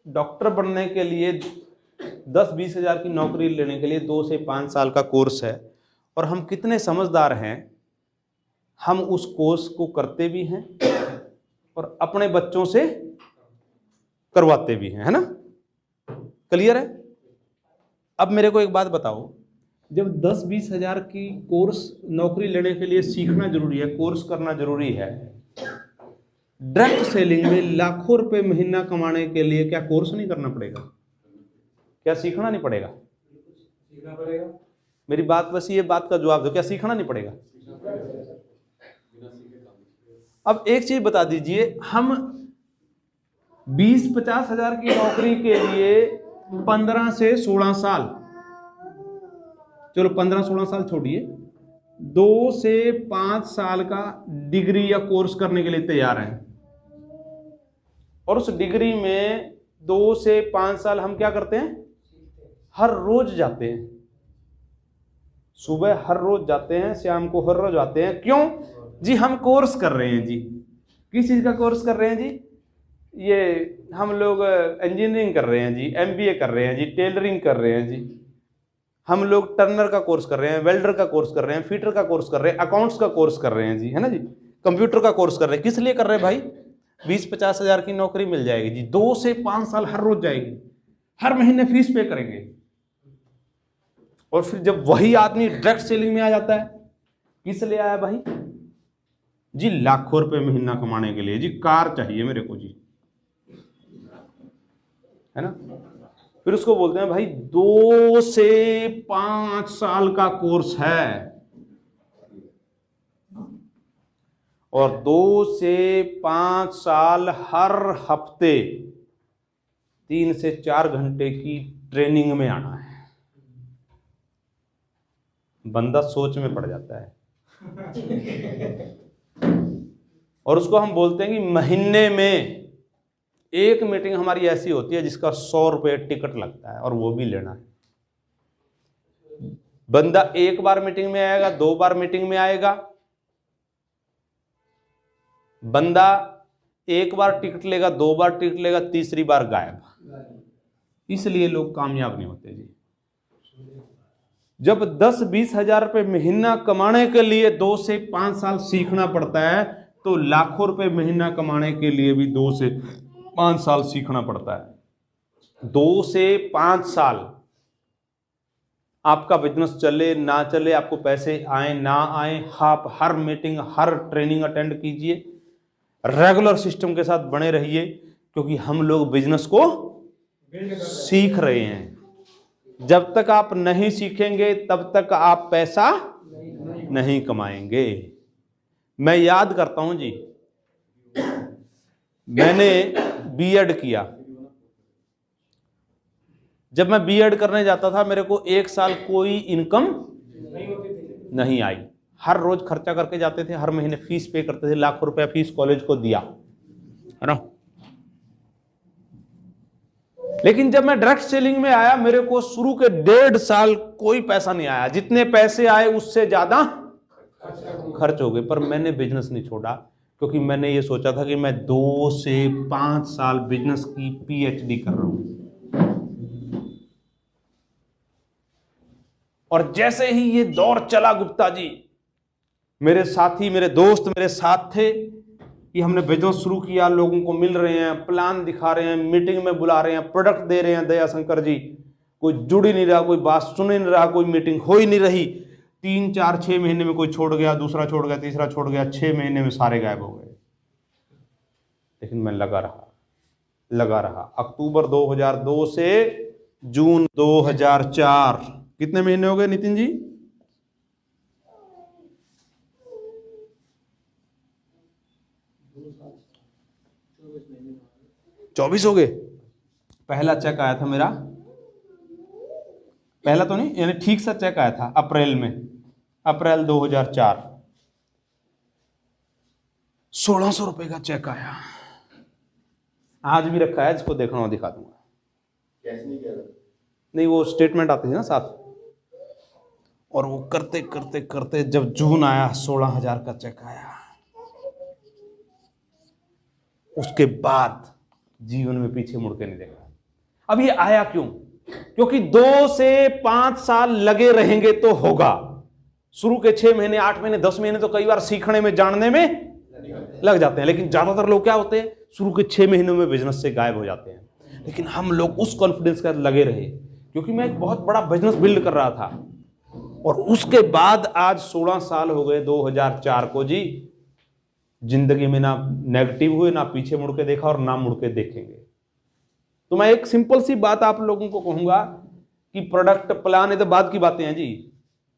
Doctor बनने के लिए 10-20 हज़ार की नौकरी लेने के लिए 2 से 5 साल का कोर्स है, और हम कितने समझदार हैं, हम उस कोर्स को करते भी हैं और अपने बच्चों से करवाते भी हैं, है ना? क्लियर है? अब मेरे को एक बात बताओ, जब 10-20 हज़ार की कोर्स नौकरी लेने के लिए सीखना जरूरी है, कोर्स करना जरूरी है, डायरेक्ट सेलिंग में लाखों रुपए महीना कमाने के लिए क्या कोर्स नहीं करना पड़ेगा? क्या सीखना नहीं पड़ेगा? सीखना पड़ेगा। मेरी बात, बस ये बात का जवाब दो, क्या सीखना नहीं पड़ेगा? अब एक चीज बता दीजिए, हम 20-50 हज़ार की नौकरी के लिए 15 से 16 साल, चलो 15-16 साल छोड़िए, 2 से 5 साल का डिग्री या कोर्स करने के लिए तैयार हैं, और उस डिग्री में 2 से 5 साल हम क्या करते हैं? हर रोज जाते हैं, सुबह हर रोज जाते हैं, शाम को हर रोज आते हैं। क्यों जी? हम कोर्स कर रहे हैं जी। किस चीज का कोर्स कर रहे हैं जी? ये हम लोग इंजीनियरिंग कर रहे हैं जी, MBA कर रहे हैं जी, टेलरिंग कर रहे हैं जी, हम लोग टर्नर का कोर्स कर रहे हैं, वेल्डर का कोर्स कर रहे हैं, फिटर का कोर्स कर रहे हैं, अकाउंट्स का कोर्स कर रहे हैं जी, है ना जी, कंप्यूटर का कोर्स कर रहे हैं। किस लिए कर रहे हैं भाई? 20-50 हज़ार की नौकरी मिल जाएगी जी, 2 से 5 साल हर रोज जाएगी, हर महीने फीस पे करेंगे, और फिर जब वही आदमी डायरेक्ट सेलिंग में आ जाता है, किस लिए आया भाई जी? लाखों रुपए महीना कमाने के लिए जी, कार चाहिए मेरे को जी, है ना? फिर उसको बोलते हैं भाई 2 से 5 साल का कोर्स है, और 2 से 5 साल हर हफ्ते 3 से 4 घंटे की ट्रेनिंग में आना है। बंदा सोच में पड़ जाता है और उसको हम बोलते हैं कि महीने में एक मीटिंग हमारी ऐसी होती है जिसका 100 रुपये टिकट लगता है, और वो भी लेना है। बंदा एक बार मीटिंग में आएगा, 2 बार मीटिंग में आएगा, बंदा एक बार टिकट लेगा, 2 बार टिकट लेगा, तीसरी बार गायब। इसलिए लोग कामयाब नहीं होते जी। जब 10-20 हज़ार रुपये महीना कमाने के लिए 2 से 5 साल सीखना पड़ता है, तो लाखों रुपए महीना कमाने के लिए भी 2 से 5 साल सीखना पड़ता है। 2 से 5 साल आपका बिजनेस चले ना चले, आपको पैसे आए ना आए, आप हर मीटिंग, हर ट्रेनिंग अटेंड कीजिए, रेगुलर सिस्टम के साथ बने रहिए, क्योंकि हम लोग बिजनेस को सीख रहे हैं। जब तक आप नहीं सीखेंगे तब तक आप पैसा नहीं कमाएंगे। मैं याद करता हूं जी, मैंने बीएड किया। जब मैं बीएड करने जाता था, मेरे को 1 साल कोई इनकम नहीं आई। हर रोज खर्चा करके जाते थे, हर महीने फीस पे करते थे, लाखों रुपया फीस कॉलेज को दिया, है ना। लेकिन जब मैं डायरेक्ट सेलिंग में आया, मेरे को शुरू के 1.5 साल कोई पैसा नहीं आया। जितने पैसे आए उससे ज्यादा खर्च हो गए, पर मैंने बिजनेस नहीं छोड़ा, क्योंकि मैंने ये सोचा था कि मैं 2 से 5 साल बिजनेस की PhD कर रहा हूं। और जैसे ही ये दौर चला गुप्ता जी, मेरे साथी, मेरे दोस्त मेरे साथ थे कि हमने बिजनेस शुरू किया, लोगों को मिल रहे हैं, प्लान दिखा रहे हैं, मीटिंग में बुला रहे हैं, प्रोडक्ट दे रहे हैं, दया शंकर जी, कोई जुड़ ही नहीं रहा, कोई बात सुन ही नहीं रहा, कोई मीटिंग हो ही नहीं रही। 3, 4, 6 महीने में कोई छोड़ गया, दूसरा छोड़ गया, तीसरा छोड़ गया, 6 महीने में सारे गायब हो गए। लेकिन मैं लगा रहा। अक्टूबर 2002 से जून 2004, कितने महीने हो गए नितिन जी? 24 हो गए। पहला चेक आया था मेरा, पहला तो नहीं, यानी ठीक सा चेक आया था अप्रैल में, अप्रैल 2004, 1600 रुपए का चेक आया। आज भी रखा है, जिसको देखना हो दिखा दूंगा। कैश नहीं किया? नहीं, वो स्टेटमेंट आती थी ना साथ, और वो करते करते करते जब जून आया, 16,000 का चेक आया। उसके बाद जीवन में पीछे मुड़ के नहीं देखा। अब ये आया क्यों? क्योंकि 2 से 5 साल लगे रहेंगे तो होगा। शुरू के 6 महीने, 8 महीने, 10 महीने तो कई बार सीखने में, जानने में लग जाते हैं, लेकिन ज्यादातर लोग क्या होते हैं, शुरू के 6 महीनों में बिजनेस से गायब हो जाते हैं। लेकिन हम लोग उस कॉन्फिडेंस के साथ लगे रहे, क्योंकि मैं एक बहुत बड़ा बिजनेस बिल्ड कर रहा था। और उसके बाद आज 16 साल हो गए 2004 को जी, जिंदगी में ना नेगेटिव हुए, ना पीछे मुड़ के देखा और ना मुड़ के देखेंगे। तो मैं एक सिंपल सी बात आप लोगों को कहूंगा कि प्रोडक्ट प्लान, ये तो बाद की बातें हैं जी।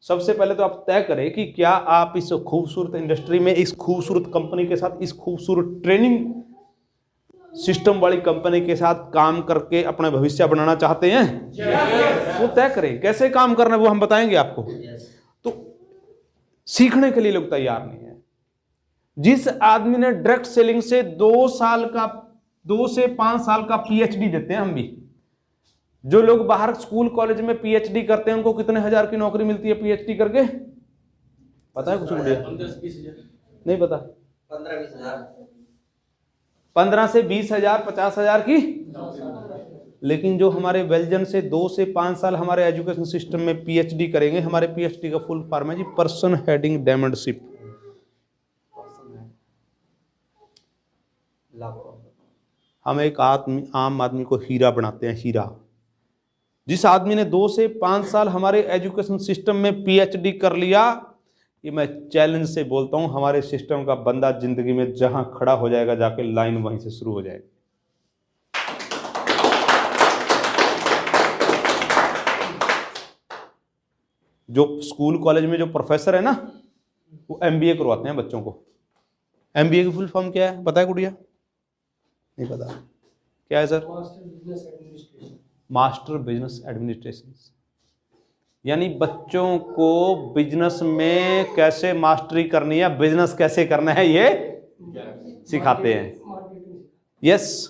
सबसे पहले तो आप तय करें कि क्या आप इस खूबसूरत इंडस्ट्री में, इस खूबसूरत कंपनी के साथ, इस खूबसूरत ट्रेनिंग सिस्टम वाली कंपनी के साथ काम करके अपना भविष्य बनाना चाहते हैं। वो तय करें कैसे काम करना है, वो हम बताएंगे आपको। तो सीखने के लिए लोग तैयार नहीं है। जिस आदमी ने डायरेक्ट सेलिंग से 2 से 5 साल का पीएचडी देते हैं हम भी, जो लोग बाहर स्कूल कॉलेज में पीएचडी करते हैं उनको कितने हजार की नौकरी मिलती है पीएचडी करके, पता है कुछ? 15-20 हजार नहीं पता। 15 से 20 हजार, 50 हजार की। लेकिन जो हमारे बेल्जियम से 2 से 5 साल हमारे एजुकेशन सिस्टम में पीएचडी करेंगे, हमारे पीएचडी का फुल फॉर्म है जी पर्सन हेडिंग डायमंडशिप। हम एक आम आदमी को हीरा बनाते हैं, हीरा। जिस आदमी ने 2 से 5 साल हमारे एजुकेशन सिस्टम में पीएचडी कर लिया, ये मैं चैलेंज से बोलता हूं, हमारे सिस्टम का बंदा जिंदगी में जहां खड़ा हो जाएगा, जाके लाइन वहीं से शुरू हो जाएगी। जो स्कूल कॉलेज में जो प्रोफेसर है ना, वो एमबीए करवाते हैं बच्चों को। एमबीए की फुल फॉर्म क्या है, पता है गुड़िया? नहीं पता। क्या है सर? Master business administration. यानी बच्चों को बिजनेस में कैसे मास्टरी करनी है, बिजनेस कैसे करना है, ये सिखाते हैं। यस।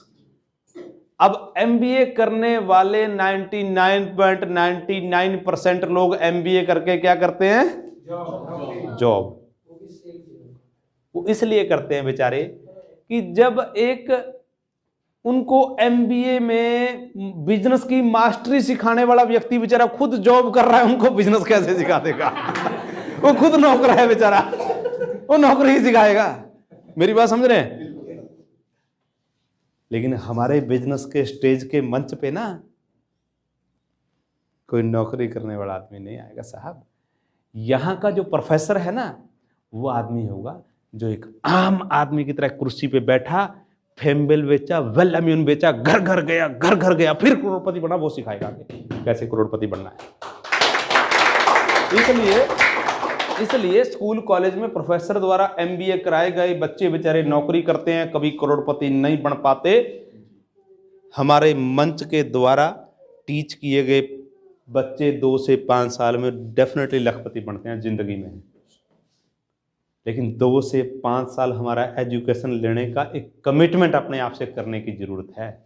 अब एमबीए करने वाले 99.99% लोग एमबीए करके क्या करते हैं? जॉब। वो इसलिए करते हैं बेचारे कि जब एक उनको एमबीए में बिजनेस की मास्टरी सिखाने वाला व्यक्ति बेचारा खुद जॉब कर रहा है, उनको बिजनेस कैसे सिखा देगा? वो खुद नौकर है बेचारा, वो नौकरी ही सिखाएगा। मेरी बात समझ रहे हैं? लेकिन हमारे बिजनेस के स्टेज के मंच पे ना कोई नौकरी करने वाला आदमी नहीं आएगा साहब। यहां का जो प्रोफेसर है ना, वो आदमी होगा जो एक आम आदमी की तरह कुर्सी पे बैठा, फेमबेल बेचा, वेल अम्यून बेचा, घर घर गया, फिर करोड़पति बना, वो सिखाएगा आगे कैसे करोड़पति बनना है। इसलिए स्कूल कॉलेज में प्रोफेसर द्वारा एमबीए कराए गए बच्चे बेचारे नौकरी करते हैं, कभी करोड़पति नहीं बन पाते। हमारे मंच के द्वारा टीच किए गए बच्चे 2 से 5 साल में डेफिनेटली लखपति बनते हैं जिंदगी में। लेकिन 2 से 5 साल हमारा एजुकेशन लेने का एक कमिटमेंट अपने आप से करने की जरूरत है।